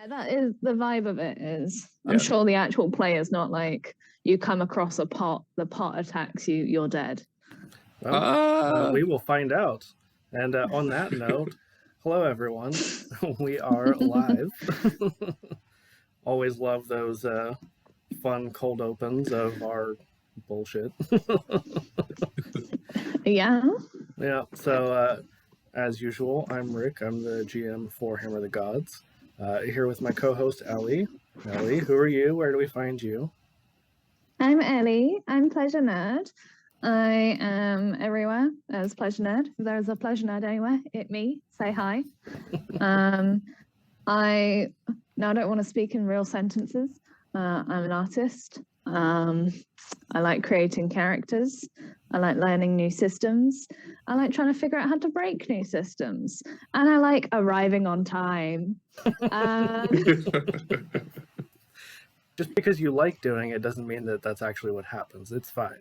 That is the vibe of it is. I'm sure the actual play is not like you come across a pot, the pot attacks you, you're dead. Well, we will find out. And on that note, hello everyone. We are live. Always love those fun cold opens of our bullshit. Yeah. Yeah. So as usual, I'm Rick. I'm the GM for Hammer the Gods. Here with my co-host Ellie. Ellie, who are you? Where do we find you? I'm Ellie. I'm Pleasure Nerd. I am everywhere as Pleasure Nerd. If there's a Pleasure Nerd anywhere, hit me. Say hi. I don't want to speak in real sentences. I'm an artist. I like creating characters. I like learning new systems. I like trying to figure out how to break new systems. And I like arriving on time. Just because you like doing it doesn't mean that that's actually what happens. It's fine.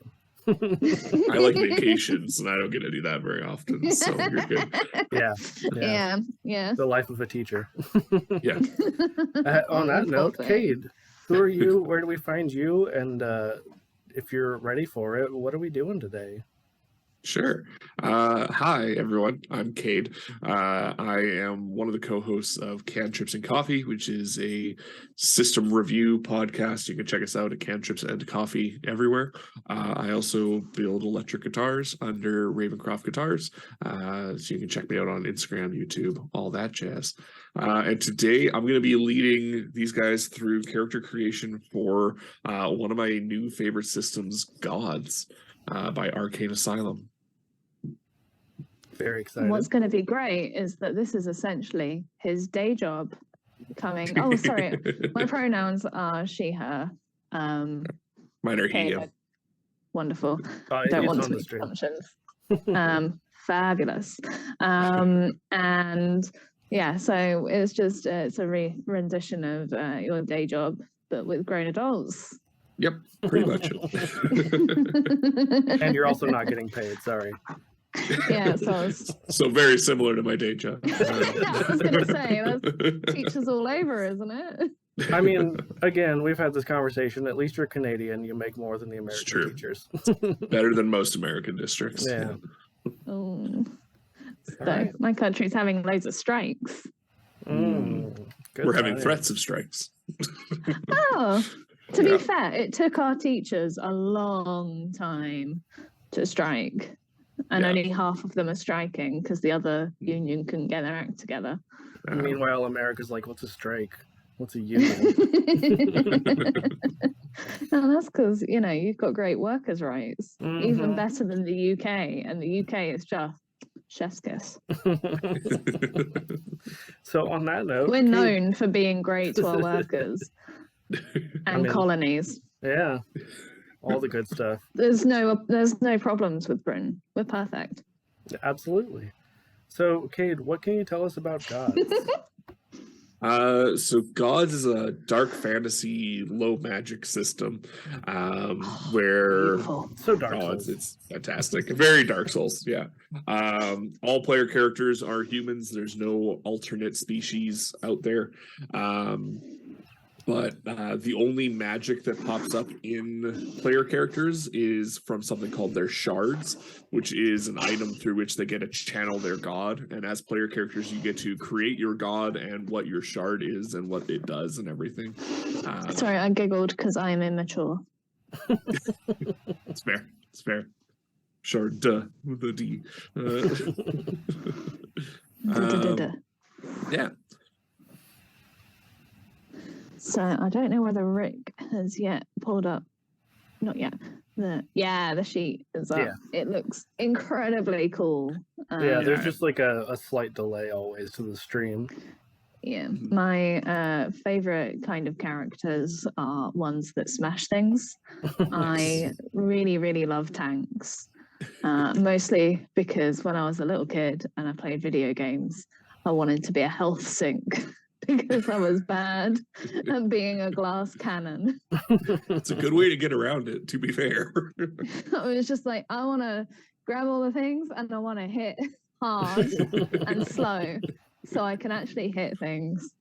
I like vacations, and I don't get to do that very often, so you're good. Yeah. The life of a teacher. Yeah. On that note, Cade, who are you? Where do we find you? And if you're ready for it, what are we doing today? Sure. Hi, everyone. I'm Cade. I am one of the co-hosts of Cantrips and Coffee, which is a system review podcast. You can check us out at Cantrips and Coffee everywhere. I also build electric guitars under Ravencroft Guitars. So you can check me out on Instagram, YouTube, all that jazz. And today I'm going to be leading these guys through character creation for one of my new favorite systems, Gods, by Arcane Asylum. Very excited. What's going to be great is that this is essentially his day job coming. Oh, sorry. My pronouns are she, her. Mine are he. Wonderful. Don't want to make assumptions. Fabulous. And yeah, so it's just it's a rendition of your day job, but with grown adults. Yep, pretty much. And you're also not getting paid. Sorry. Yeah, so very similar to my day job. I was going to say, that's teachers all over, isn't it? I mean, again, we've had this conversation. At least you're Canadian. You make more than the American teachers. Better than most American districts. Yeah. Oh. So my country's having loads of strikes. We're having threats of strikes. To be fair, it took our teachers a long time to strike. And only half of them are striking because the other union couldn't get their act together. Meanwhile, America's like, what's a strike? What's a union? No, that's because, you've got great workers' rights. Even better than the UK. And the UK is just chef's kiss. So on that note... We're known for being great to our workers and colonies. Yeah. All the good stuff. There's no problems with Britain. We're perfect. Absolutely. So, Cade, what can you tell us about Gods? So Gods is a dark fantasy, low magic system, where so Dark Souls. It's fantastic. Very Dark Souls, yeah. All player characters are humans. There's no alternate species out there. But the only magic that pops up in player characters is from something called their shards, which is an item through which they get to channel their god. And as player characters, you get to create your god and what your shard is and what it does and everything. Sorry, I giggled because I am immature. It's fair. It's fair. Shard, with a D. Yeah. So I don't know whether Rick has yet pulled up. Not yet. The sheet is up. Yeah. It looks incredibly cool. There's just like a slight delay always to the stream. Yeah. My favorite kind of characters are ones that smash things. I really, really love tanks. Mostly because when I was a little kid and I played video games, I wanted to be a health sink. Because I was bad at being a glass cannon. It's a good way to get around it, to be fair. I was just like, I want to grab all the things and I want to hit hard and slow so I can actually hit things.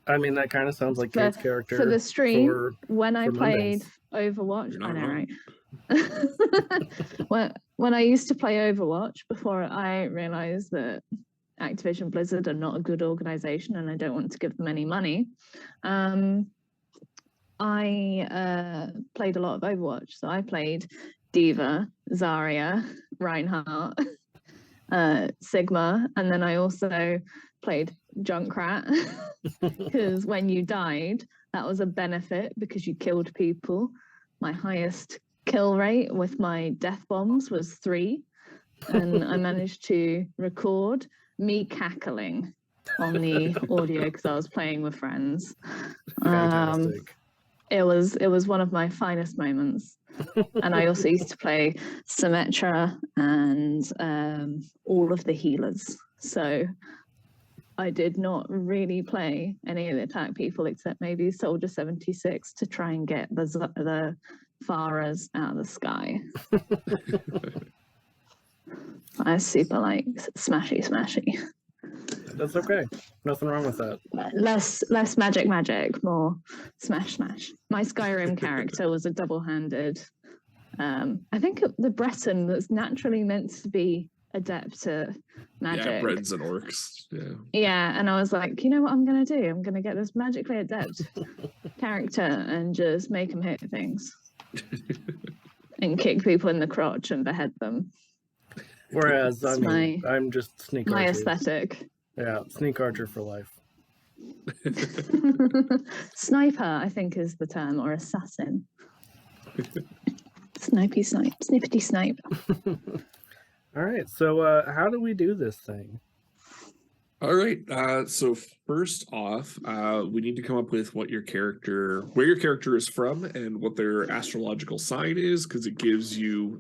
I mean, that kind of sounds like Kate's character. For the stream, for when I played Mondays. Overwatch, You're I not know, wrong. right? when I used to play Overwatch, before I realized that Activision Blizzard are not a good organization and I don't want to give them any money, I played a lot of Overwatch. So I played D.Va, Zarya, Reinhardt, Sigma, and then I also played Junkrat because when you died, that was a benefit because you killed people. My highest kill rate with my death bombs was 3, and I managed to record me cackling on the audio because I was playing with friends. Fantastic. It was one of my finest moments. And I also used to play Symmetra and all of the healers. So I did not really play any of the attack people except maybe Soldier 76 to try and get the Pharahs out of the sky. I super like smashy. That's okay. Nothing wrong with that. Less magic, more smash. My Skyrim character was a double-handed. I think the Breton that's naturally meant to be adept at magic. Yeah, Bretons and orcs. Yeah. Yeah, and I was like, you know what I'm going to do? I'm going to get this magically adept character and just make them hit things. And kick people in the crotch and behead them. Whereas, I'm just sneak archer. My aesthetic. Yeah, sneak archer for life. Sniper, I think, is the term, or assassin. Snippity snipe. All right, so how do we do this thing? All right. So first off, we need to come up with where your character is from and what their astrological sign is, because it gives you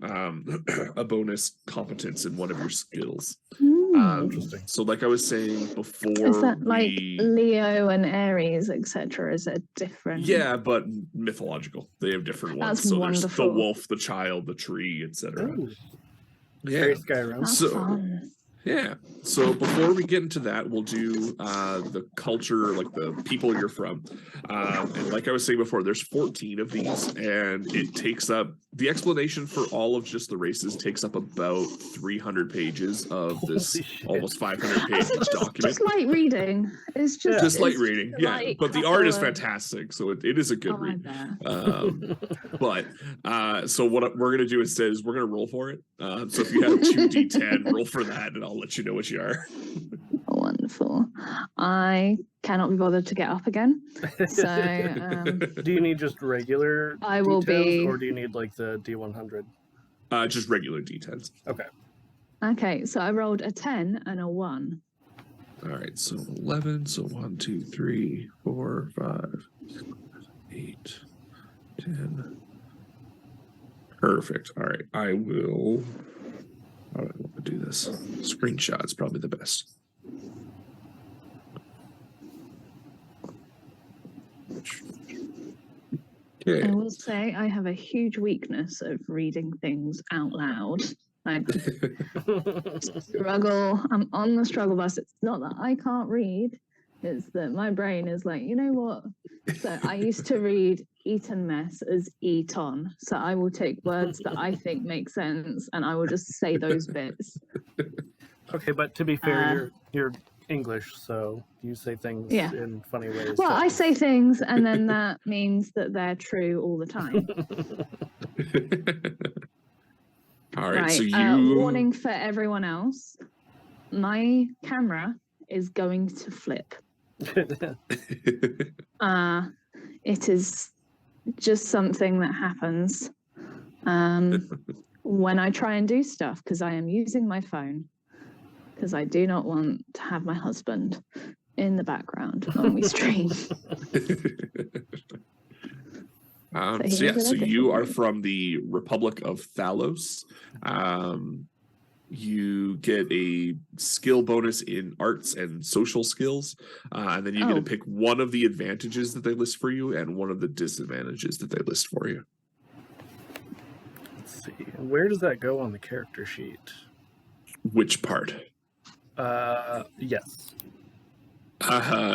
a bonus competence in one of your skills. Interesting. So, like I was saying before, Is that like Leo and Aries, etc.? Is it different? Yeah, but mythological. They have different ones. That's so wonderful. There's the wolf, the child, the tree, etc. Yeah. Very Skyrim. That's fun. Yeah. So before we get into that, we'll do the culture, like the people you're from. And like I was saying before, there's 14 of these, and it takes up the explanation for all of just the races takes up about 300 pages of this almost 500 page document. Just light reading. It's just light reading. Yeah, like but the art is fantastic, so it is a good read. So what we're gonna do instead is we're gonna roll for it. So if you have 2d10, roll for that, and I'll let you know what you are. Wonderful. I cannot be bothered to get up again. So do you need just regular I will D10s, or do you need like the D100? Just regular D10s. Okay, so I rolled a 10 and a 1. All right, so 11. So 1, 2, 3, 4, 5, 6, 8, 10. Perfect. All right, I will. How do I want to do this? Screenshot is probably the best. Okay. I will say I have a huge weakness of reading things out loud. I struggle. I'm on the struggle bus. It's not that I can't read. It's that my brain is like, you know what? So I used to read Eton mess as Eton. So I will take words that I think make sense and I will just say those bits. Okay, but to be fair, you're English, so you say things in funny ways. Well, I say things and then that means that they're true all the time. All right, so you... warning for everyone else. My camera is going to flip. It is just something that happens when I try and do stuff, because I am using my phone, because I do not want to have my husband in the background when we stream. So you are from the Republic of Thalos. You get a skill bonus in arts and social skills, and then you get to pick one of the advantages that they list for you and one of the disadvantages that they list for you. Let's see. Where does that go on the character sheet? Which part? Yes.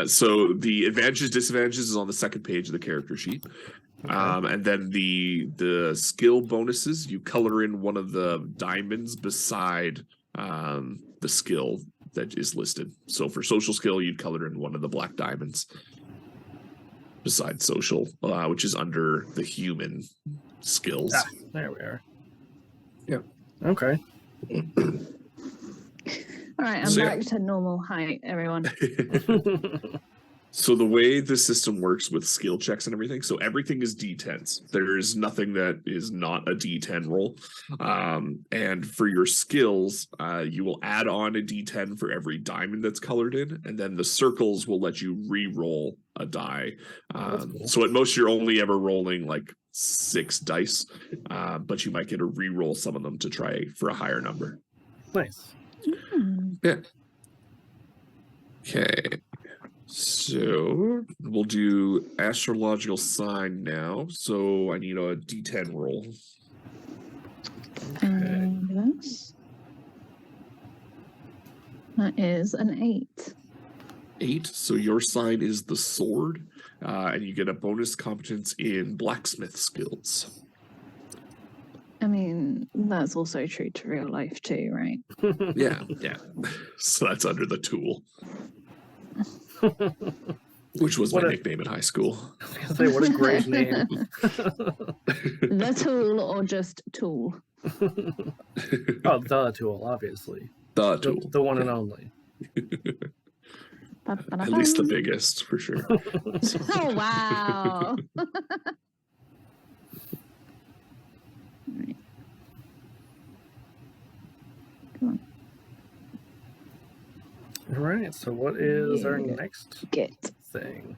So the advantages, disadvantages is on the second page of the character sheet. Okay. And then the skill bonuses, you color in one of the diamonds beside the skill that is listed. So for social skill, you'd color in one of the black diamonds beside social, which is under the human skills. There we are. Yep. Okay. All right, I'm So, back to normal height, everyone. So the way the system works with skill checks and everything, so everything is D10s. There is nothing that is not a D10 roll. And for your skills, you will add on a D10 for every diamond that's colored in, and then the circles will let you re-roll a die. That's cool. So at most, you're only ever rolling like 6 dice, but you might get to re-roll some of them to try for a higher number. Nice. Yeah. Okay. So we'll do astrological sign now. So I need a D10 roll. And that is an 8. 8. So your sign is the sword, and you get a bonus competence in blacksmith skills. I mean, that's also true to real life too, right? Yeah. So that's under the tool, which was my nickname in high school. I was gonna say, what a great name. The tool or just tool? Oh, the tool, obviously. The tool. The one and only. At least the biggest, for sure. Oh, wow. Come on. All right. So what is our Yeah. next Get. thing?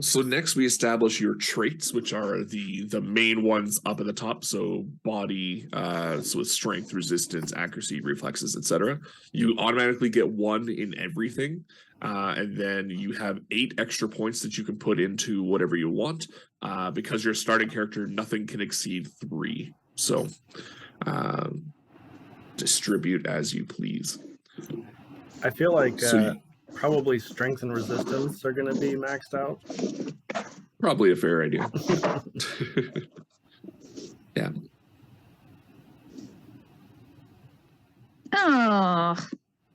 So next we establish your traits, which are the main ones up at the top. So body, so with strength, resistance, accuracy, reflexes, etc. You automatically get 1 in everything, and then you have 8 extra points that you can put into whatever you want. Because you're a starting character, nothing can exceed 3. So distribute as you please. I feel like So probably strength and resistance are going to be maxed out. probably a fair idea. Yeah. Oh,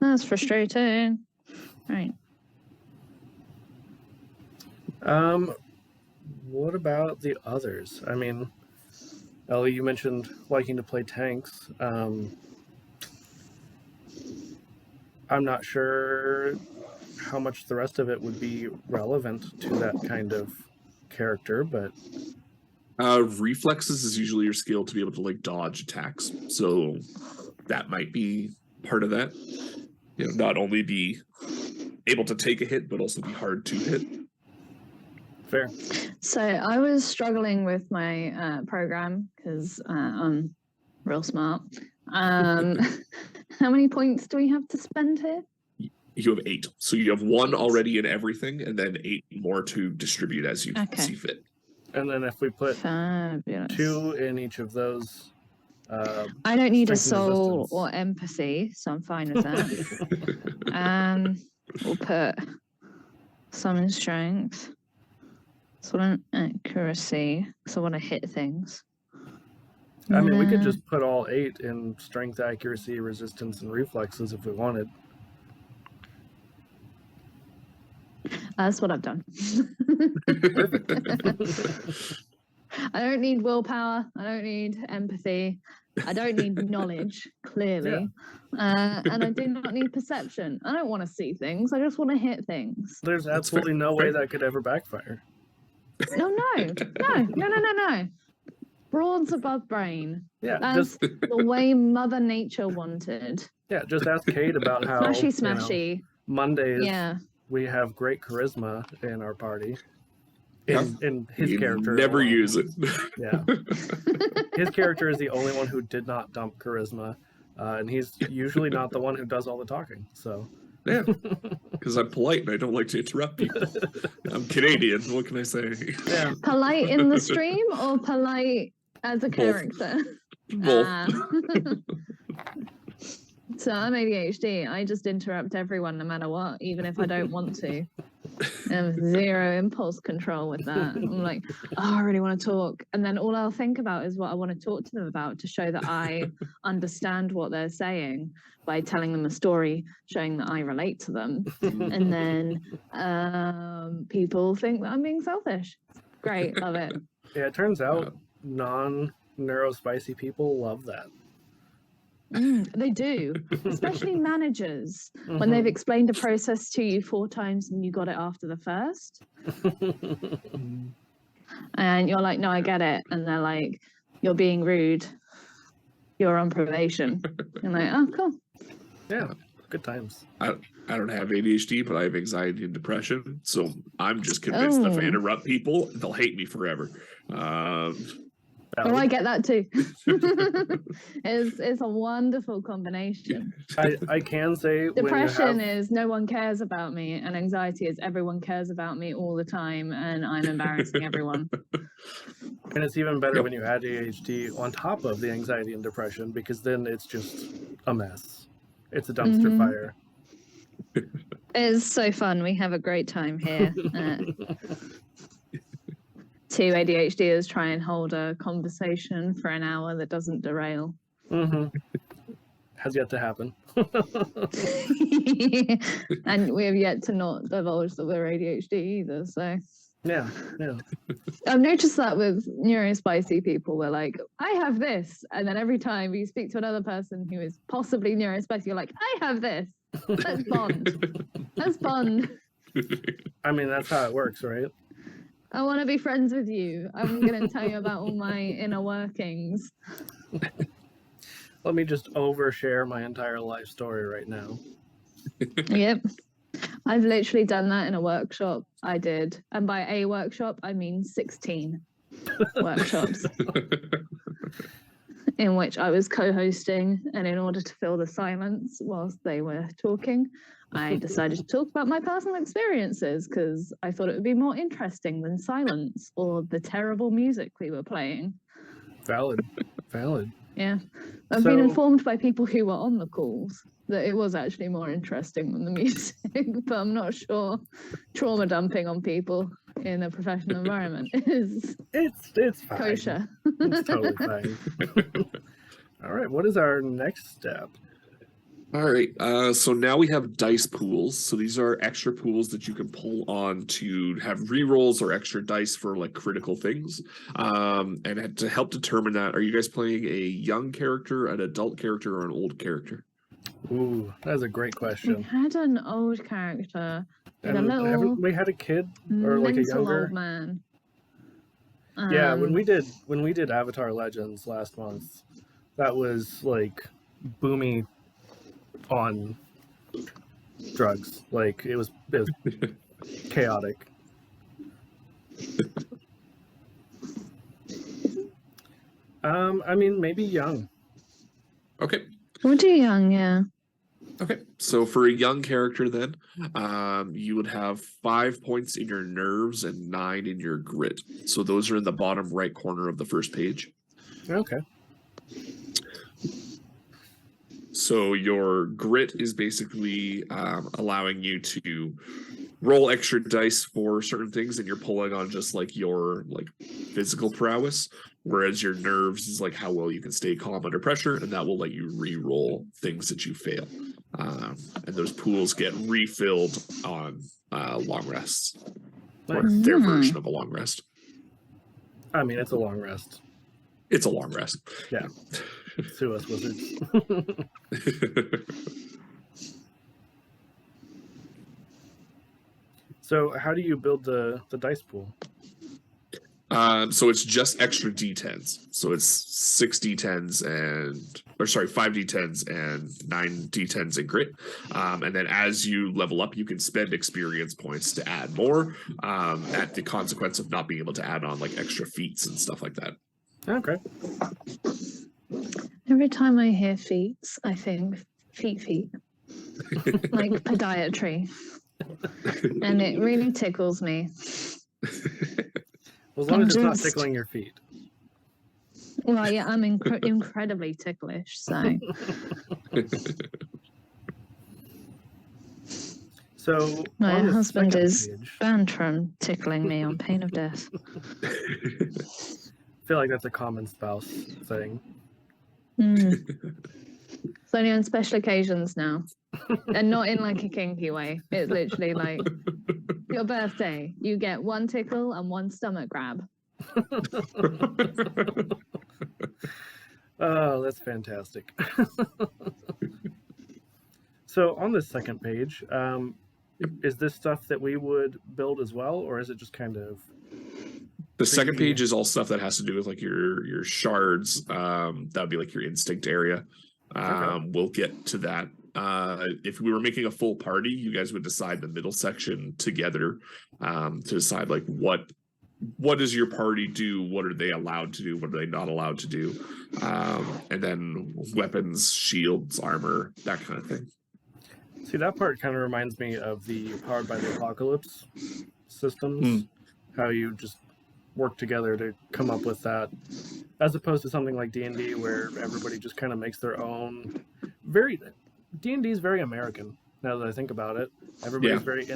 that's frustrating. Right. What about the others? I mean, Ellie, you mentioned liking to play tanks. I'm not sure how much the rest of it would be relevant to that kind of character, but Reflexes is usually your skill to be able to like dodge attacks. So that might be part of that. You know, not only be able to take a hit, but also be hard to hit. fair. So I was struggling with my program because I'm real smart. How many points do we have to spend here? You have 8. So you have 1 already in everything, and then 8 more to distribute as you Okay. see fit. And then if we put Fabulous. 2 in each of those, I don't need a strength and soul resistance. or empathy, so I'm fine with that. We'll put some in strength, some in accuracy, because I want to hit things. I mean, we could Nah. just put all 8 in strength, accuracy, resistance, and reflexes if we wanted. That's what I've done. I don't need willpower. I don't need empathy. I don't need knowledge, clearly. And I do not need perception. I don't want to see things. I just want to hit things. There's That's absolutely fair. no way Fair. that could ever backfire. No. Broads above brain. Yeah, That's the way Mother Nature wanted. just ask Kate about how Smashy, you know, smashy. Mondays Yeah. we have great charisma in our party. Yeah. In his You character, never alone. use it. Yeah, his character is the only one who did not dump charisma, and he's usually not the one who does all the talking. So Yeah, because I'm polite and I don't like to interrupt people. I'm Canadian. What can I say? yeah, Polite in the stream or polite as a Both. character? Both. Ah. So I'm ADHD. I just interrupt everyone no matter what, even if I don't want to. I have zero impulse control with that. I'm like, oh, I really want to talk. And then all I'll think about is what I want to talk to them about to show that I understand what they're saying by telling them a story, showing that I relate to them. And then people think that I'm being selfish. Great, love it. Yeah, it turns out non-neurospicy people love that. They do, especially managers. When they've explained a process to you 4 times and you got it after the first. And you're like, no, I get it. And they're like, you're being rude. You're on probation. And like, oh, cool. Yeah, good times. I don't have ADHD, but I have anxiety and depression. So I'm just convinced that if I interrupt people, they'll hate me forever. Oh, I get that too. It's a wonderful combination. I can say depression is no one cares about me, and anxiety is everyone cares about me all the time, and I'm embarrassing everyone. And it's even better when you add ADHD on top of the anxiety and depression, because then it's just a mess. It's a dumpster fire. It's so fun. We have a great time here. 2 ADHDers try and hold a conversation for an hour that doesn't derail. Has yet to happen. And we have yet to not divulge that we're ADHD either. So yeah. I've noticed that with neurospicy people, we're like, I have this, and then every time you speak to another person who is possibly neurospicy, you're like, I have this. Let's bond. Let's bond. I mean, that's how it works, right? I want to be friends with you. I'm going to tell you about all my inner workings. Let me just overshare my entire life story right now. Yep. I've literally done that in a workshop I did. And by a workshop, I mean 16 workshops in which I was co-hosting. And in order to fill the silence whilst they were talking, I decided to talk about my personal experiences because I thought it would be more interesting than silence or the terrible music we were playing. Valid. Yeah. I've been informed by people who were on the calls that it was actually more interesting than the music, but I'm not sure trauma dumping on people in a professional environment is it's fine. kosher. It's totally fine. All right, what is our next step? All right, so now we have dice pools. So these are extra pools that you can pull on to have rerolls or extra dice for like critical things. And to help determine that, are you guys playing a young character, an adult character, or an old character? Ooh, that's a great question. We had an old character. And haven't we had a kid or like a younger old man? Yeah, when we did Avatar Legends last month, that was like Boomy on drugs. Like it was chaotic. I mean, maybe young. Okay. Pretty young, yeah. Okay, so for a young character then, you would have 5 points in your nerves and 9 in your grit. So those are in the bottom right corner of the first page. Okay. So your grit is basically allowing you to roll extra dice for certain things, and you're pulling on just like your physical prowess, whereas your nerves is like how well you can stay calm under pressure, and that will let you re-roll things that you fail. And those pools get refilled on long rests, or their version of a long rest. I mean, it's a long rest. It's a long rest. Yeah. Sue us, wizards. So how do you build the dice pool? So it's just extra D10s. So it's 6 D10s 5 D10s and 9 D10s in grit. And then as you level up, you can spend experience points to add more at the consequence of not being able to add on like extra feats and stuff like that. Okay. Every time I hear feats, I think feet. Like podiatry. And it really tickles me. Well, as long as it's not tickling your feet. Well, yeah, I'm incredibly ticklish, so So my on the husband second is page, banned from tickling me on pain of death. I feel like that's a common spouse thing. Mm. It's only on special occasions now, and not in like a kinky way. It's literally like your birthday. You get one tickle and one stomach grab. Oh, that's fantastic. So on the second page, is this stuff that we would build as well, or is it just kind of The second page is all stuff that has to do with like your shards. That would be like your instinct area. Okay. We'll get to that. If we were making a full party, you guys would decide the middle section together to decide like what does your party do? What are they allowed to do? What are they not allowed to do? And then weapons, shields, armor, that kind of thing. See, that part kind of reminds me of the Powered by the Apocalypse systems, how you just work together to come up with that, as opposed to something like D&D where everybody just kind of makes their own. D&D is very American, now that I think about it. Everybody's very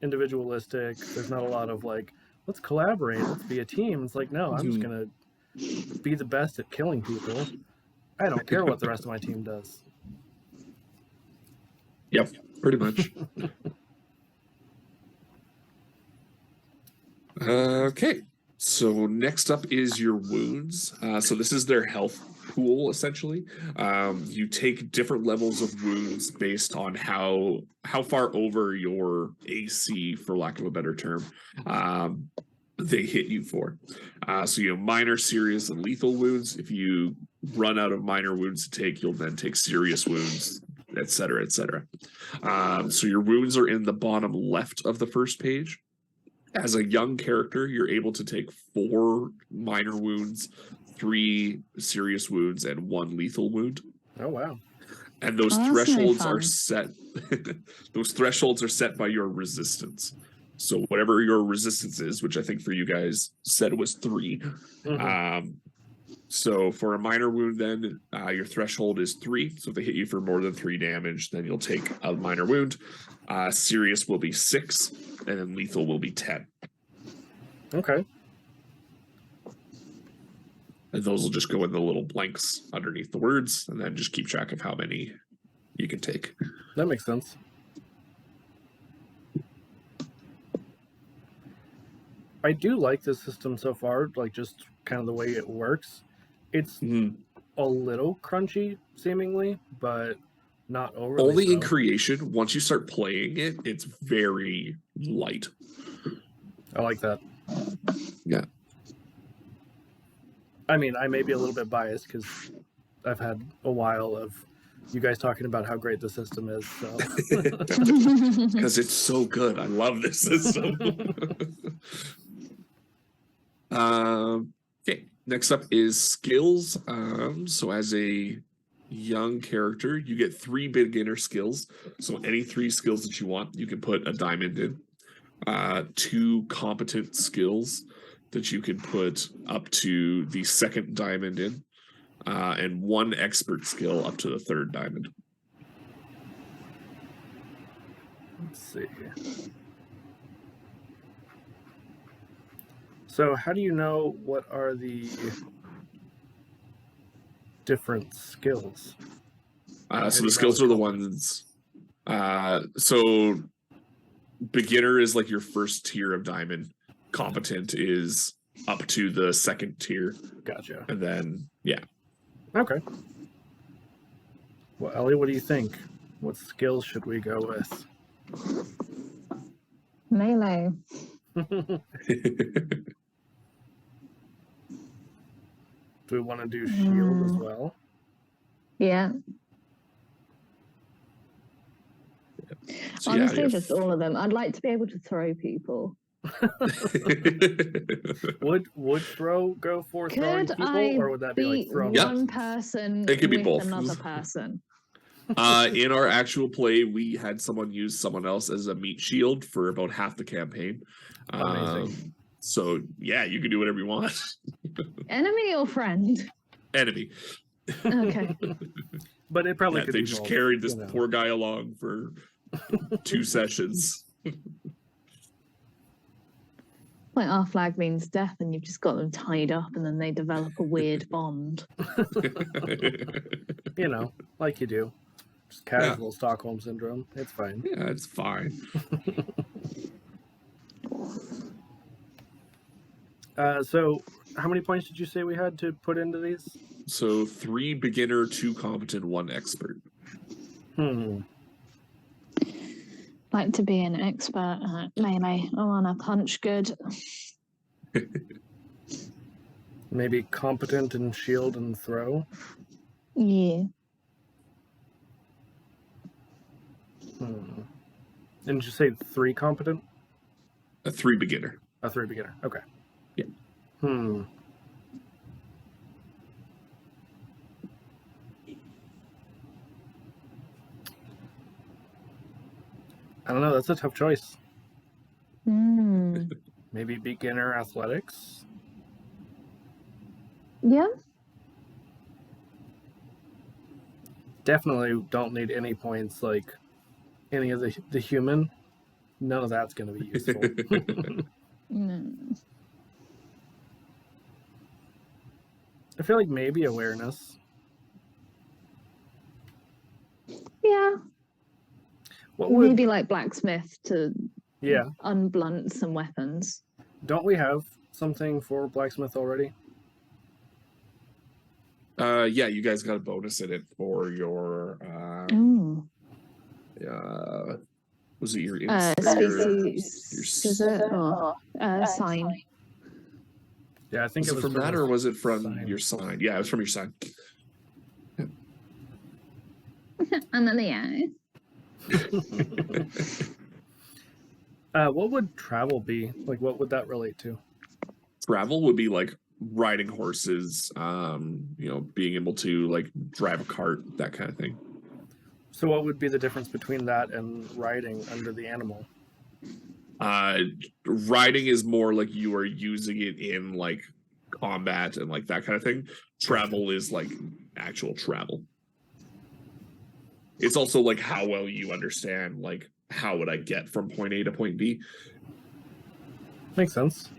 individualistic. There's not a lot of like, let's collaborate, let's be a team. It's like, no, I'm just going to be the best at killing people. I don't care what the rest of my team does. Yep, pretty much. Okay, so next up is your wounds. So this is their health pool, essentially. You take different levels of wounds based on how far over your AC, for lack of a better term, they hit you for. So you have minor, serious, and lethal wounds. If you run out of minor wounds to take, you'll then take serious wounds, etc., etc. So your wounds are in the bottom left of the first page. As a young character, you're able to take 4 minor wounds, 3 serious wounds, and 1 lethal wound. Oh wow! And those thresholds are set. Those thresholds are set by your resistance. So whatever your resistance is, which I think for you guys said was 3. So for a minor wound, then your threshold is 3. So if they hit you for more than 3 damage, then you'll take a minor wound. Serious will be 6, and then lethal will be 10. Okay. And those will just go in the little blanks underneath the words, and then just keep track of how many you can take. That makes sense. I do like this system so far, like just kind of the way it works. It's a little crunchy, seemingly, but not overly. Only in creation. Once you start playing it, it's very light. I like that. Yeah. I mean, I may be a little bit biased because I've had a while of you guys talking about how great the system is. So. Because it's so good. I love this system. Okay, next up is skills. So as a young character, you get 3 beginner skills. So any 3 skills that you want, you can put a diamond in. 2 competent skills that you can put up to the 2nd diamond in. And 1 expert skill up to the 3rd diamond. Let's see. So how do you know what are the different skills? So the skills are the ones. So beginner is like your first tier of diamond. Competent is up to the 2nd tier. Gotcha. And then, yeah. Okay. Well, Ellie, what do you think? What skills should we go with? Melee. Do we want to do shield as well? Yeah. So, Honestly, yeah, just all of them. I'd like to be able to throw people. Would throw go for throwing people, or would that be like throwing one person it could be with both. another person? In our actual play, we had someone use someone else as a meat shield for about half the campaign. Amazing. So yeah, you can do whatever you want. Enemy or friend? Enemy. Okay. But it probably Yeah, could they be just both, carried this you know. poor guy along for 2 sessions. Like our flag means death, and you've just got them tied up, and then they develop a weird bond. You know, like you do. Just casual Stockholm syndrome. It's fine. Yeah, it's fine. So how many points did you say we had to put into these? So 3 beginner, 2 competent, 1 expert. Like to be an expert at melee. I want to punch good. Maybe competent in shield and throw. Yeah. And did you say 3 competent? A 3 beginner. A 3 beginner. Okay. Yeah. I don't know. That's a tough choice. Mm. Maybe beginner athletics. Yeah. Definitely don't need any points like any of the human. None of that's going to be useful. No. I feel like maybe awareness. Yeah. What would? Maybe like blacksmith to Yeah. unblunt some weapons. Don't we have something for blacksmith already? Yeah, you guys got a bonus in it for your Oh. was it your Species. Is it? Or sign. Yeah, I think was it it was from that or was it from sign. your sign? Yeah, it was from your sign. Under the eye. What would travel be? Like, what would that relate to? Travel would be like riding horses, being able to like drive a cart, that kind of thing. So what would be the difference between that and riding under the animal? Riding is more like you are using it in like combat and like that kind of thing. Travel is like actual travel. It's also like how well you understand like how would I get from point A to point B. Makes sense.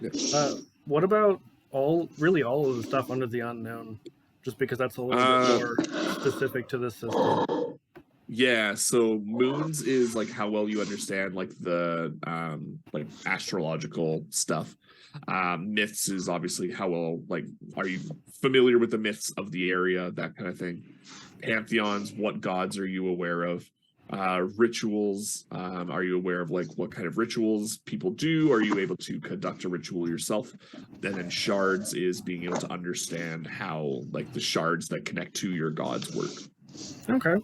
Yeah. What about all of the stuff under the unknown? Just because that's a little bit more specific to this system. Yeah, so moons is like how well you understand like the like astrological stuff. Myths is obviously how well like are you familiar with the myths of the area, that kind of thing. Pantheons, what gods are you aware of? Rituals, are you aware of like what kind of rituals people do? Are you able to conduct a ritual yourself? And then shards is being able to understand how like the shards that connect to your gods work. Okay.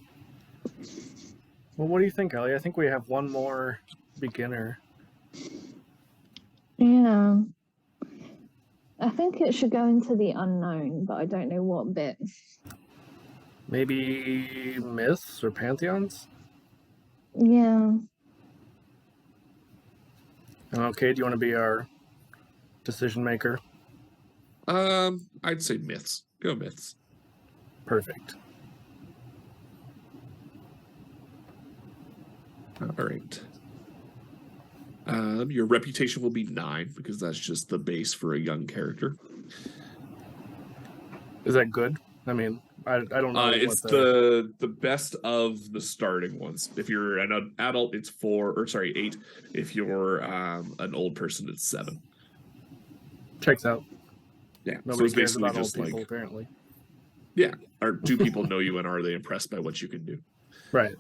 Well, what do you think, Ellie? I think we have one more beginner. Yeah. I think it should go into the unknown, but I don't know what bit. Maybe myths or pantheons? Yeah. Okay, do you want to be our decision maker? I'd say myths. Go myths. Perfect. All right. Your reputation will be 9 because that's just the base for a young character. Is that good? I mean, I don't know. It's the best of the starting ones. If you're an adult, it's 8. If you're an old person, it's 7. Checks out. Yeah. Nobody so it's cares basically about old just people, like, apparently. yeah. Or do people know you and are they impressed by what you can do? Right.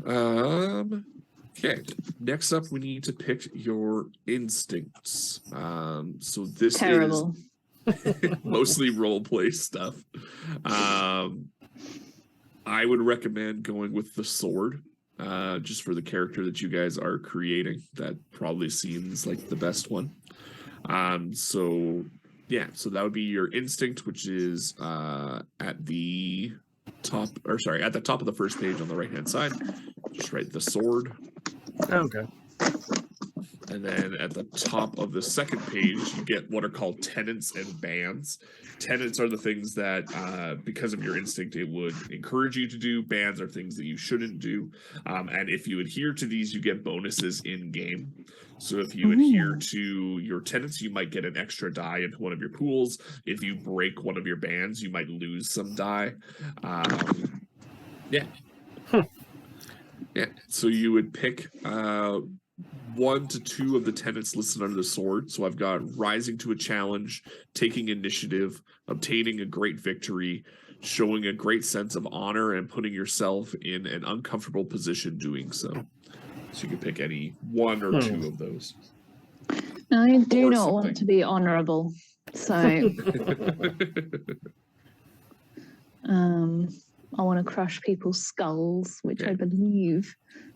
Okay. Next up, we need to pick your instincts. So this Terrible. is mostly role play stuff. I would recommend going with the sword, just for the character that you guys are creating. That probably seems like the best one. So that would be your instinct, which is at the top of the first page on the right hand side. Just write the sword. Okay. And then at the top of the second page, you get what are called tenets and bans. Tenets are the things that, because of your instinct, it would encourage you to do. Bans are things that you shouldn't do. And if you adhere to these, you get bonuses in game. So if you adhere to your tenets, you might get an extra die into one of your pools. If you break one of your bans, you might lose some die. Yeah. Yeah. So you would pick 1 to 2 of the tenets listed under the sword. So I've got rising to a challenge, taking initiative, obtaining a great victory, showing a great sense of honor, and putting yourself in an uncomfortable position doing so. So you can pick any 1 or 2 of those. I do Or not something. want to be honourable, so I want to crush people's skulls, which I believe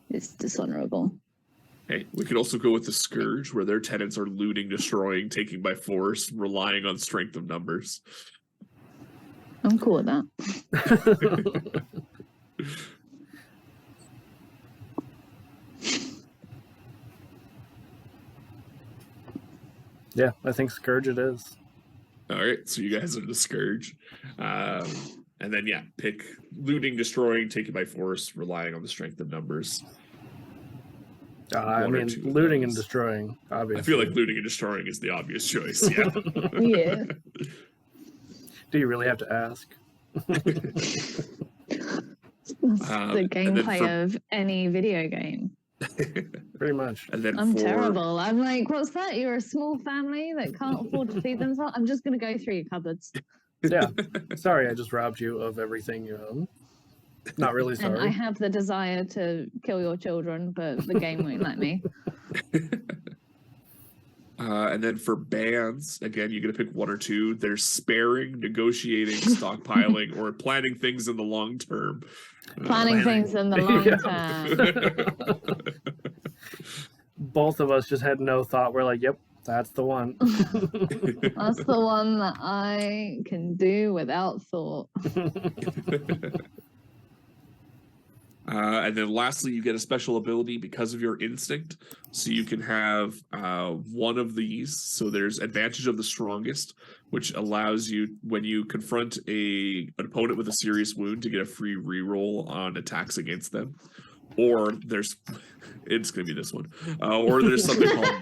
is dishonourable. Hey, we could also go with the Scourge, where their tenets are looting, destroying, taking by force, relying on strength of numbers. I'm cool with that. Yeah, I think Scourge it is. All right, so you guys are the Scourge. And then, yeah, pick looting, destroying, taking by force, relying on the strength of numbers. I 1 or mean, 2 of looting and those. destroying, obviously. I feel like looting and destroying is the obvious choice. Yeah. Yeah. Do you really have to ask? That's the gameplay of any video game. Pretty much. And then I'm for terrible. I'm like, what's that? You're a small family that can't afford to feed themselves? I'm just going to go through your cupboards. Yeah. Sorry, I just robbed you of everything you own. Not really And I sorry. have the desire to kill your children, but the game won't let me. And then for bans, again, you get to pick 1 or 2. There's sparing, negotiating, stockpiling, or planning things in the long term. Planning things in the long term. Both of us just had no thought. We're like, yep, that's the one. That's the one that I can do without thought. And then lastly, you get a special ability because of your instinct. So you can have 1 of these. So there's advantage of the strongest, which allows you, when you confront an opponent with a serious wound, to get a free reroll on attacks against them. Or there's, it's going to be this one. Or there's something called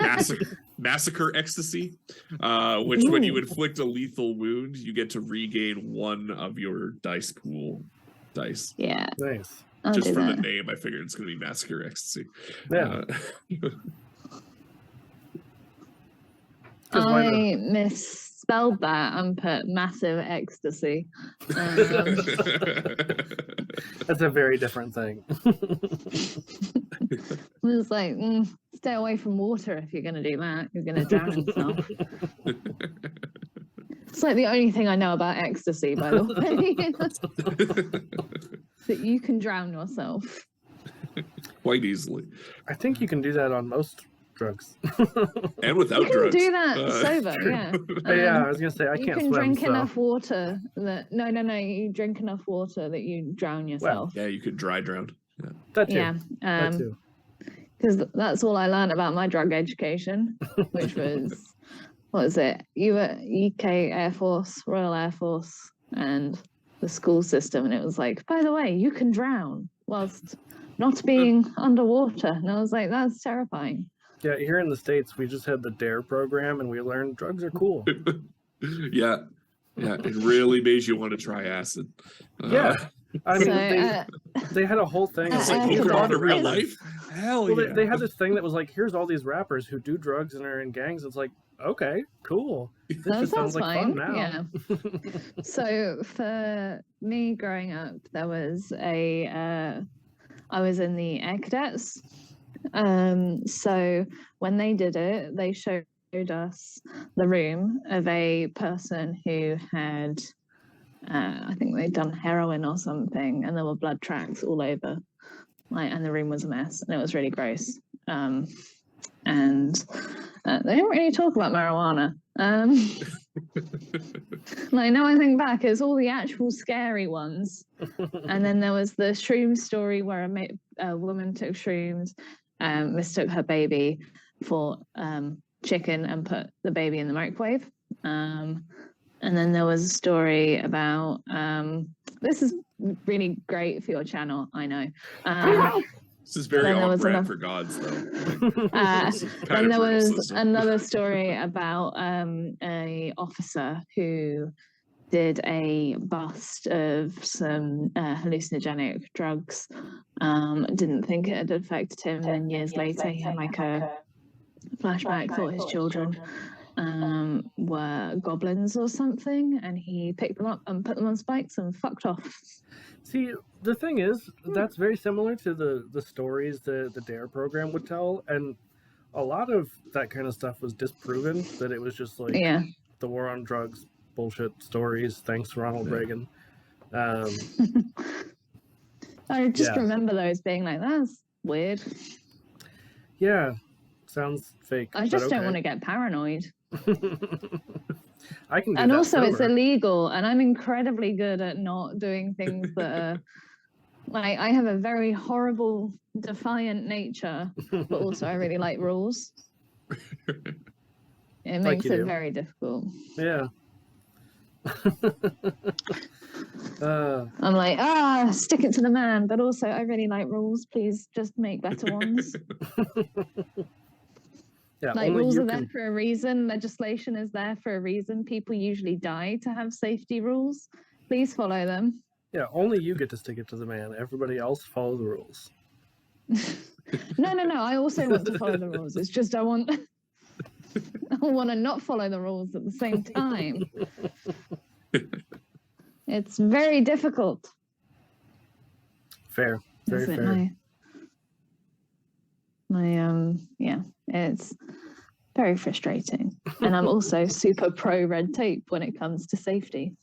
Massacre Ecstasy, which when you inflict a lethal wound, you get to regain 1 of your dice pool dice. Yeah. Nice. I'll Just do for that. the name, I figured it's going to be Massacre Ecstasy. Yeah. 'Cause why not? I misspelled that and put massive ecstasy. That's a very different thing. It was like, stay away from water if you're going to do that. You're going to drown yourself. It's like the only thing I know about ecstasy, by the way. That you can drown yourself. Quite easily. I think you can do that on most drugs. And without You can drugs. do that sober, yeah. Yeah, I was gonna say I you can't can swim. drink So. enough water that you drink enough water that you drown yourself. Yeah, you could dry drown. Yeah. That too. Yeah, That too. because that's all I learned about my drug education, which was what was it? UK Air Force, Royal Air Force, and the school system, and it was like, by the way, you can drown whilst not being underwater, and I was like, that's terrifying. Yeah, here in the States, we just had the DARE program, and we learned drugs are cool. Yeah. Yeah. It really made you want to try acid. Yeah. I mean, So, they had a whole thing. It's of, like, here's hold all on to the real rappers. life. Hell Well, yeah. they had this thing that was like, here's all these rappers who do drugs and are in gangs. It's like, okay, cool. This that just sounds sounds like fine. fun now. Yeah. So for me growing up, there was I was in the Air Cadets. So when they did it, they showed us the room of a person who had, I think they'd done heroin or something, and there were blood tracks all over, and the room was a mess, and it was really gross. And they didn't really talk about marijuana. Now I think back, it's all the actual scary ones. And then there was the shroom story where a woman took shrooms, mistook her baby, for chicken and put the baby in the microwave. And then there was a story about this is really great for your channel, I know. This is very then there on was brand enough- for gods, though. And there was another story about a officer who did a bust of some hallucinogenic drugs. Didn't think it had affected him, and years later he had like a flashback, thought his children were goblins or something, and he picked them up and put them on spikes and fucked off. See, the thing is, that's very similar to the stories the DARE program would tell, and a lot of that kind of stuff was disproven, that it was just like Yeah. the war on drugs bullshit stories, thanks Ronald Reagan. I just remember those being like, that's weird. Yeah, sounds fake. I just don't want to get paranoid. I can do And that also it's sober. illegal, and I'm incredibly good at not doing things that are like, I have a very horrible, defiant nature, but also I really like rules. It makes you it do. very difficult. Yeah. I'm like, stick it to the man, but also I really like rules. Please just make better ones. Yeah, Like, only rules you are there can. for a reason. Legislation is there for a reason. People usually die to have safety rules. Please follow them. Yeah, only you get to stick it to the man. Everybody else follow the rules. No. I also want to follow the rules. It's just I want to not follow the rules at the same time. It's very difficult. Fair, very Isn't fair. Yeah, it's very frustrating. And I'm also super pro red tape when it comes to safety.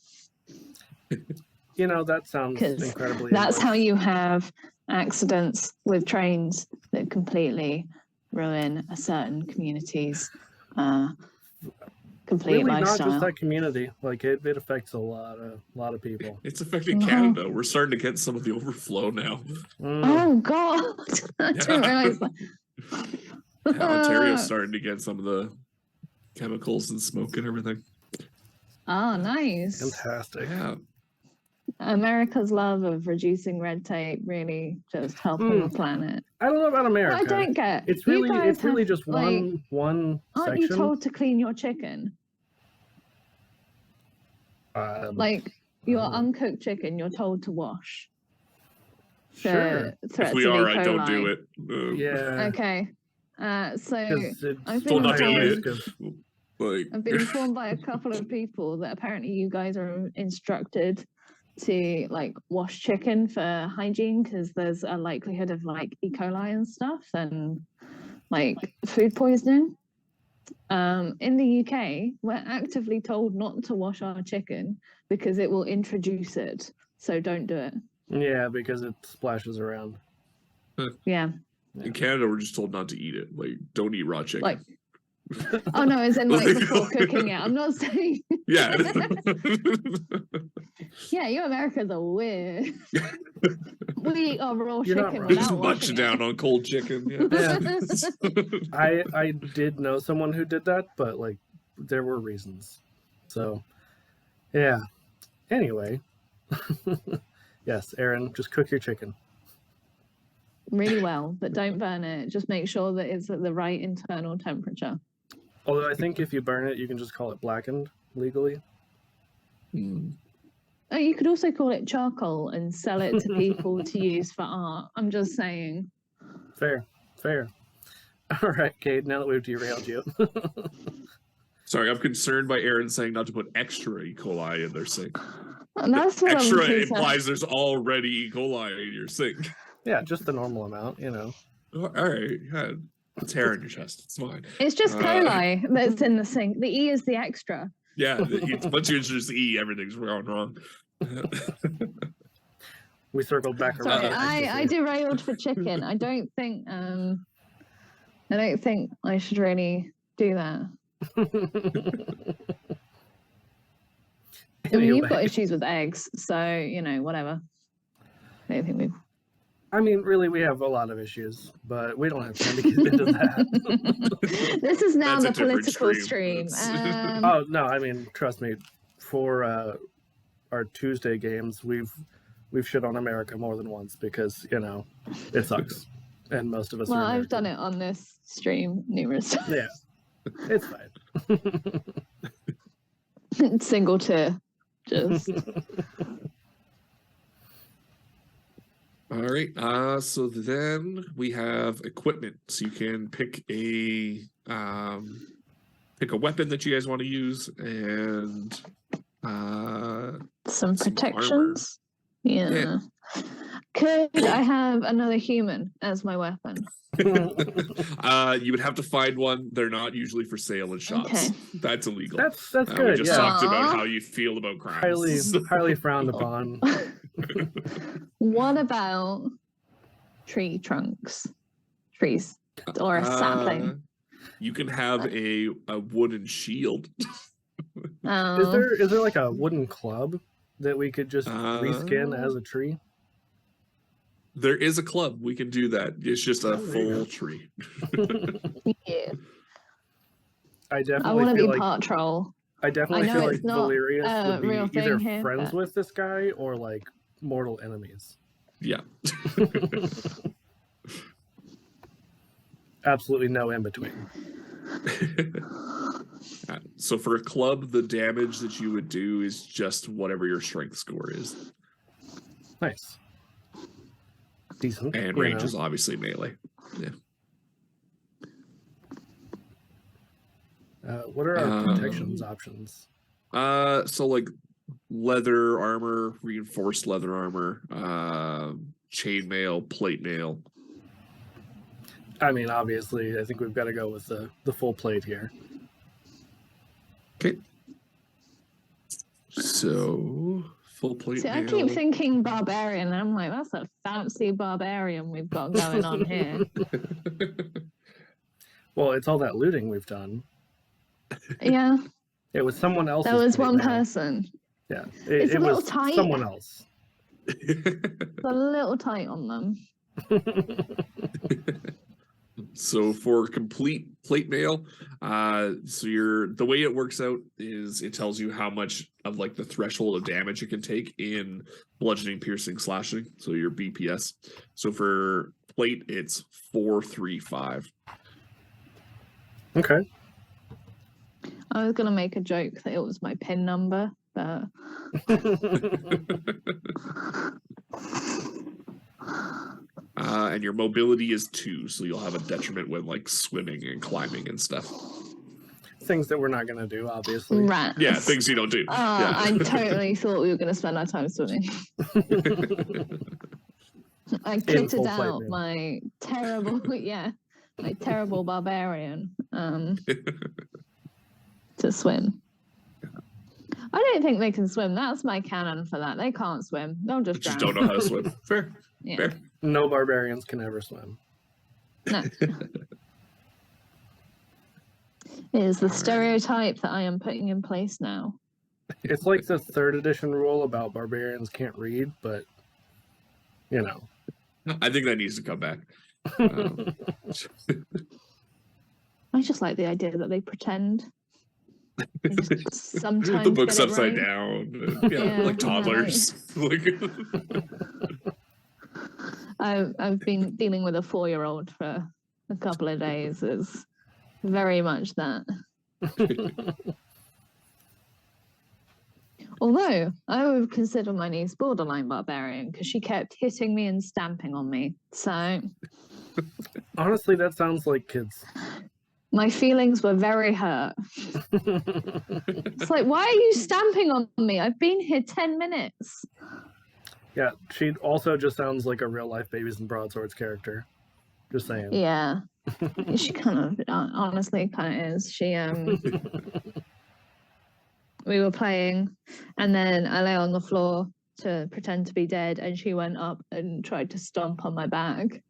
You know, that sounds 'Cause incredibly. That's English. how you have accidents with trains that completely ruin a certain community's complete Really, not lifestyle. just that community. Like it affects a lot of people. It's affecting No. Canada. We're starting to get some of the overflow now. Oh God! I didn't realize that. Yeah, Ontario's starting to get some of the chemicals and smoke and everything. Oh, nice. Fantastic. Yeah. America's love of reducing red tape really just helping the planet. I don't know about America. What I don't get. It's you really, guys it's really have, just like, one Aren't section. you told to clean your chicken? Like your Oh. uncooked chicken, you're told to wash. Sure. Threats If we of are, E. I don't coli. do it. Yeah. Okay. So 'Cause it's I've Told been not to eat risk it. of- Like, I've been informed by a couple of people that apparently you guys are instructed to like wash chicken for hygiene because there's a likelihood of like E. coli and stuff and like food poisoning. In the UK, we're actively told not to wash our chicken because it will introduce it. So don't do it. Yeah, because it splashes around. Yeah. in Canada, we're just told not to eat it. Like, don't eat raw chicken. Like, oh no, as in like before cooking it. I'm not saying. Yeah. Yeah, you Americans are weird. We eat our raw You're not chicken wrong. Just without munch washing down on cold chicken. Yeah. I did know someone who did that, but like there were reasons. So yeah. Anyway. Yes, Aaron, just cook your chicken. really well, but don't burn it. Just make sure that it's at the right internal temperature. Although I think if you burn it, you can just call it blackened legally. Mm. Oh, you could also call it charcoal and sell it to people to use for art. I'm just saying. Fair. All right, Cade, now that we've derailed you. Sorry, I'm concerned by Aaron saying not to put extra E. coli in their sink. And that's what Extra I'm concerned. implies there's already E. coli in your sink. Yeah, just the normal amount, you know. All right, yeah. It's hair in your chest. It's fine. It's just coli that's in the sink. The E is the extra. Yeah, once you introduce E, everything's going wrong. We circled back around. Sorry, I derailed for chicken. I don't think I should really do that. I mean, you've got Anyway. issues with eggs, so you know, whatever. I don't think we've I mean, really, we have a lot of issues, but we don't have time to get into that. This is now That's the a different political stream. stream. Oh no, I mean, trust me. For our Tuesday games, we've shit on America more than once because it sucks, and most of us. Well, are I've done American. it on this stream numerous times. Yeah, it's fine. Single tier, just. All right. So then we have equipment. So you can pick a weapon that you guys want to use and Some some protections. Yeah. Could I have another human as my weapon? you would have to find one. They're not usually for sale in shops. Okay. That's illegal. That's We good. just Yeah, talked about Aw. how you feel about crimes. highly frowned upon. What about tree trunks? Trees. Or a sapling. You can have a wooden shield. Oh. Is there like a wooden club that we could just reskin as a tree? There is a club. We can do that. It's just a Oh, there you full go. tree. Yeah. I I definitely want to feel be like part troll. I definitely know feel like it's not Valerius a would be real either thing here, friends but- with this guy or like mortal enemies. Yeah. Absolutely no in between. So for a club, the damage that you would do is just whatever your strength score is. Nice. Decent. And you range know. is obviously melee. What are our Um, protections options? So like leather armor, reinforced leather armor, chainmail, plate mail. I mean, obviously, I think we've got to go with the full plate here. Okay. So full plate See, I mail. keep thinking barbarian, and I'm like, that's a fancy barbarian we've got going on here. Well, it's all that looting we've done. Yeah, It was someone else's. there was plate one mail. person. Yeah, It's a it little was tight. someone else. It's a little tight on them. So for complete plate mail, so the way it works out is it tells you how much of like the threshold of damage you can take in bludgeoning, piercing, slashing. So your BPS. So for plate, it's 435. Okay. I was gonna make a joke that it was my pin number, but And your mobility is 2, so you'll have a detriment when like swimming and climbing and stuff. Things that we're not going to do, obviously. rats. Yeah, things you don't do. Oh, Yeah. I totally thought we were gonna spend our time swimming. I full kitted plate out mail. my terrible, my terrible barbarian to swim. I don't think they can swim. That's my canon for that. They can't swim. They'll just Just drown. don't know how to swim. Fair. Yeah. Fair. No barbarians can ever swim. No. It is the Alright. stereotype that I am putting in place now. It's like the 3rd edition rule about barbarians can't read, but I think that needs to come back. Um, I just like the idea that they pretend. They just sometimes the book's get it upside right. down. Yeah, Yeah, like toddlers. Like, I've been dealing with a 4-year-old for a couple of days. It's very much that. Although I would consider my niece borderline barbarian because she kept hitting me and stamping on me. So Honestly, that sounds like kids. my feelings were very hurt. It's like, why are you stamping on me? I've been here 10 minutes. Yeah, she also just sounds like a real life Babies and Broadswords character. Just saying. Yeah. She kind of honestly kind of is. She we were playing and then I lay on the floor to pretend to be dead and she went up and tried to stomp on my back.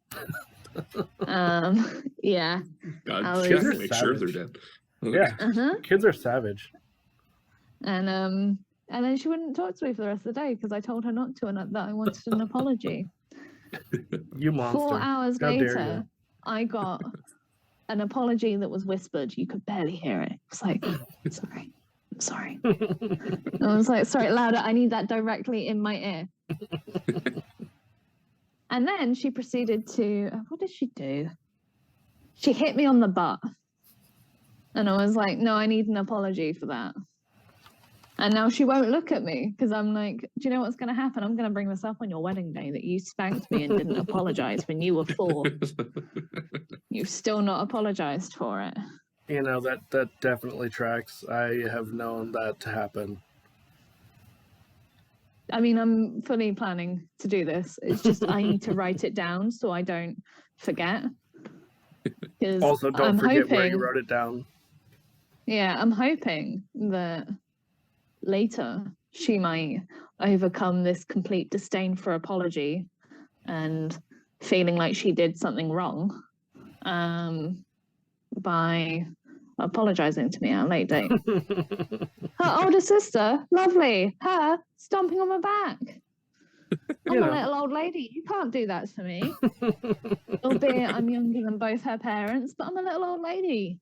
Yeah. God, I check was- to make sure they're Savage. dead. Yeah, Uh-huh. kids are savage. And then she wouldn't talk to me for the rest of the day because I told her not to and that I wanted an apology. You monster. 4 hours How dare later, you. I got an apology that was whispered. You could barely hear it. It's like, sorry, I'm sorry. And I was like, sorry, louder. I need that directly in my ear. And then she proceeded to, what did she do? She hit me on the butt. And I was like, no, I need an apology for that. And now she won't look at me because I'm like, do you know what's going to happen? I'm going to bring this up on your wedding day that you spanked me and didn't apologize when you were 4. You've still not apologized for it. You know, that definitely tracks. I have known that to happen. I mean, I'm fully planning to do this. It's just I need to write it down so I don't forget. Also, don't forget where you wrote it down. Yeah, I'm hoping that later she might overcome this complete disdain for apology and feeling like she did something wrong by apologizing to me at a late date. Her older sister, lovely, her stomping on my back. I'm a little old lady. You can't do that to me. Albeit I'm younger than both her parents, but I'm a little old lady.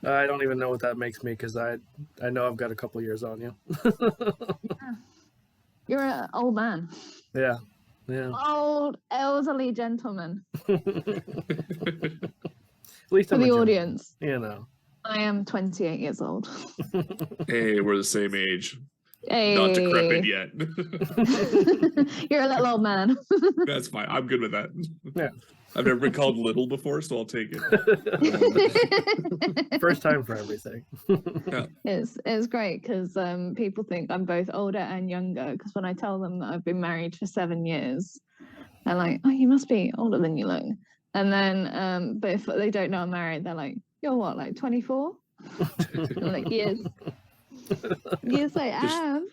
I don't even know what that makes me because I know I've got a couple years on you. You're an old man. Yeah. Old, elderly gentleman. At least For I'm the a audience, you know. I am 28 years old. Hey, we're the same age. Hey. Not decrepit yet. You're a little old man. That's fine. I'm good with that. Yeah. I've never been called little before, so I'll take it. First time for everything. It's great because people think I'm both older and younger because when I tell them that I've been married for 7 years, they're like, oh, you must be older than you look. And then, but if they don't know I'm married, they're like, you're what, like 24? I'm like, yes. Yes, I am.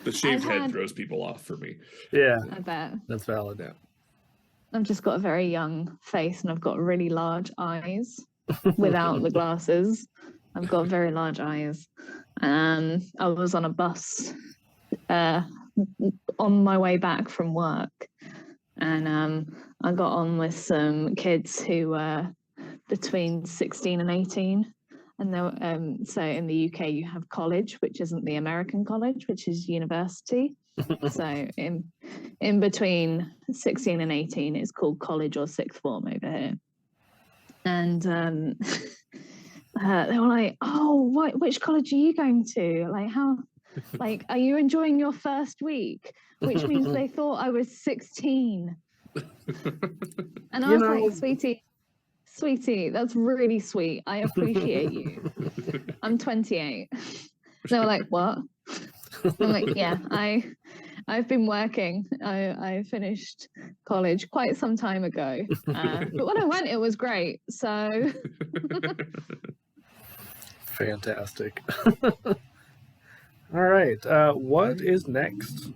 The shaved head throws people off for me. Yeah. I bet. That's valid. Yeah. I've just got a very young face and I've got really large eyes without the glasses. I've got very large eyes. I was on a bus on my way back from work and I got on with some kids who were between 16 and 18. And so in the UK you have college, which isn't the American college, which is university. So in between 16 and 18, it's called college or sixth form over here. And they were like, "Oh, which college are you going to? Like, how? Like, are you enjoying your first week?" Which means they thought I was 16. And I was like, "Sweetie, that's really sweet. I appreciate you. I'm 28." They were like, "What?" I'm like, "Yeah, I've been working. I finished college quite some time ago. But when I went, it was great. So fantastic." All right. What is next?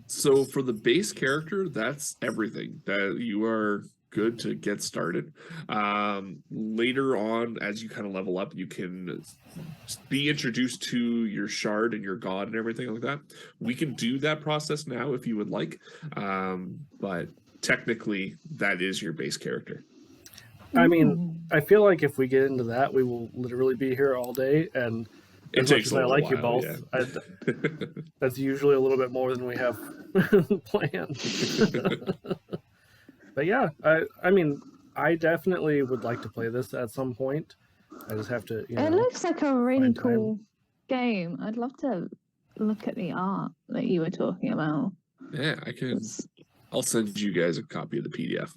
So for the base character, that's everything. That you are good to get started. Later on, as you kind of level up, you can be introduced to your shard and your god and everything like that. We can do that process now if you would like, but technically that is your base character. I mean, I feel like if we get into that, we will literally be here all day, and it as takes much as I like while, you both, yeah. that's usually a little bit more than we have planned. But yeah, I mean, I definitely would like to play this at some point. I just have to, it looks like a really cool game. I'd love to look at the art that you were talking about. Yeah, I'll send you guys a copy of the PDF.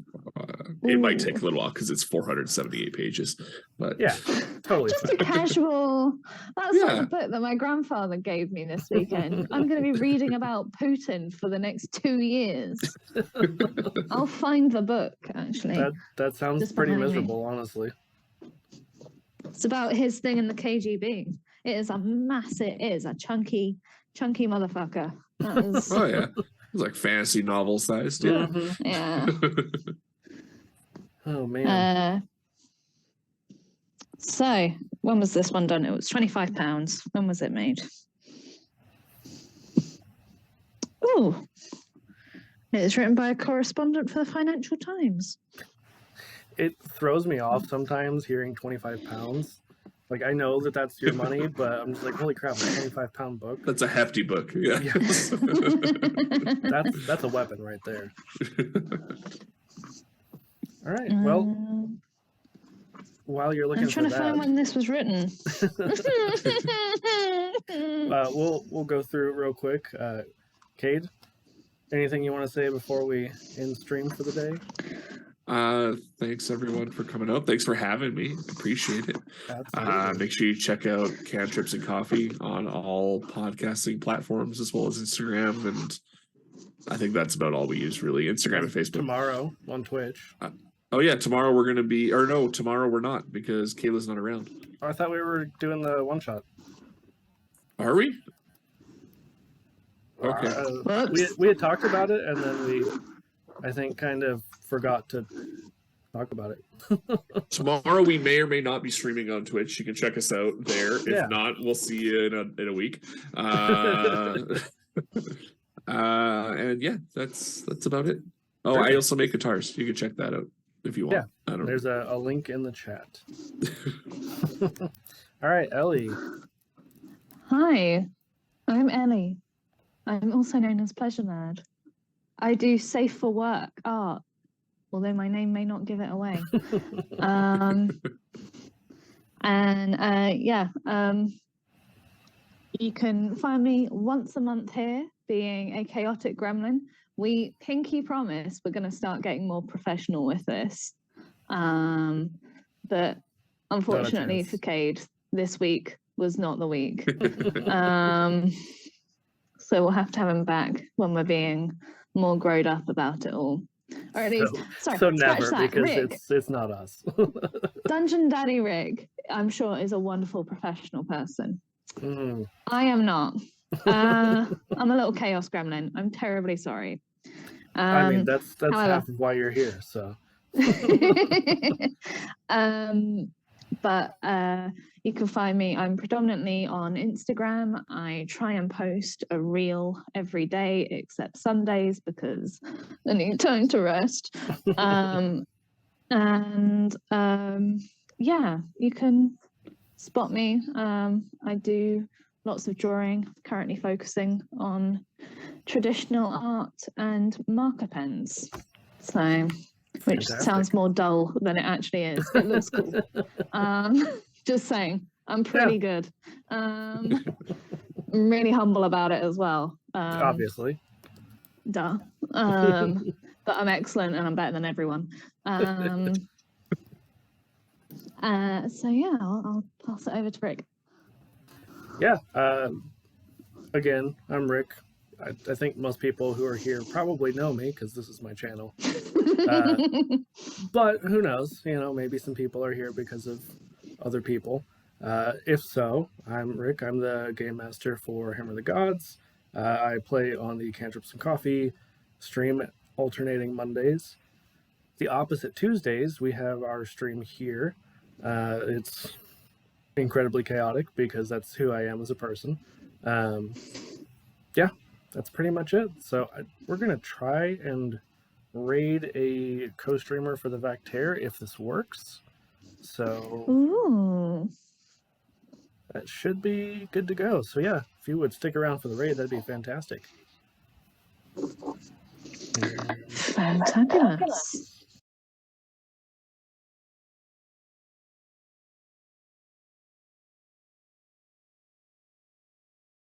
It might take a little while because it's 478 pages, but yeah, totally. Just a casual. That's like the book that my grandfather gave me this weekend. I'm going to be reading about Putin for the next 2 years. I'll find the book actually. That sounds Just pretty behind me. miserable, honestly. It's about his thing in the KGB. It is a chunky motherfucker. That is, oh yeah. It's like fantasy novel sized. Yeah. Mm-hmm. yeah. Oh man. So when was this one done? It was £25. When was it made? Ooh. It's written by a correspondent for the Financial Times. It throws me off sometimes hearing 25 pounds. Like, I know that that's your money, but I'm just like, holy crap, a 25-pound book. That's a hefty book. Yeah. That's a weapon right there. All right. Well, while you're looking I'm trying for to find when this was written. we'll go through it real quick. Cade, anything you want to say before we end stream for the day? Thanks everyone for coming out. Thanks for having me. Appreciate it. Absolutely. Make sure you check out Cantrips and Coffee on all podcasting platforms as well as Instagram, and I think that's about all we use really. Instagram and Facebook. Tomorrow on Twitch. Oh yeah, tomorrow we're gonna be, or no, tomorrow we're not because Kayla's not around. Oh, I thought we were doing the one shot. Are we? Okay. We had talked about it, and then we, I think, kind of forgot to talk about it. Tomorrow we may or may not be streaming on Twitch. You can check us out there. If Yeah. not, we'll see you in a week. And yeah, that's about it. Oh, Perfect. I also make guitars. You can check that out if you want. Yeah, I don't There's a link in the chat. All right, Ellie. Hi, I'm Ellie. I'm also known as Pleasure Nerd. I do safe for work art, although my name may not give it away. You can find me once a month here, being a chaotic gremlin. We pinky promise we're going to start getting more professional with this. But unfortunately for Cade, this week was not the week. So we'll have to have him back when we're being more grown up about it all. Or at least, So never, because Rick, it's not us. Dungeon Daddy Rick, I'm sure, is a wonderful professional person. Mm. I am not. I'm a little chaos gremlin. I'm terribly sorry. I mean, that's however, half of why you're here. So. But you can find me. I'm predominantly on Instagram. I try and post a reel every day except Sundays because I need time to rest. Yeah, you can spot me. I do lots of drawing, currently focusing on traditional art and marker pens. So, which Fantastic. sounds more dull than it actually is. It looks cool. Just saying, I'm pretty good. I'm really humble about it as well. Obviously. Duh. But I'm excellent and I'm better than everyone. So yeah, I'll pass it over to Rick. Yeah. Again, I'm Rick. I think most people who are here probably know me because this is my channel. But who knows? You know, maybe some people are here because of other people. If so, I'm Rick. I'm the game master for Hammer of the Gods. I play on the Cantrips and Coffee stream alternating Mondays. The opposite Tuesdays, we have our stream here. It's incredibly chaotic because that's who I am as a person. Yeah, that's pretty much it. So we're going to try and raid a co-streamer for the Vactaire if this works. So Ooh. that should be good to go. So yeah, if you would stick around for the raid, that'd be fantastic. Fantabulous.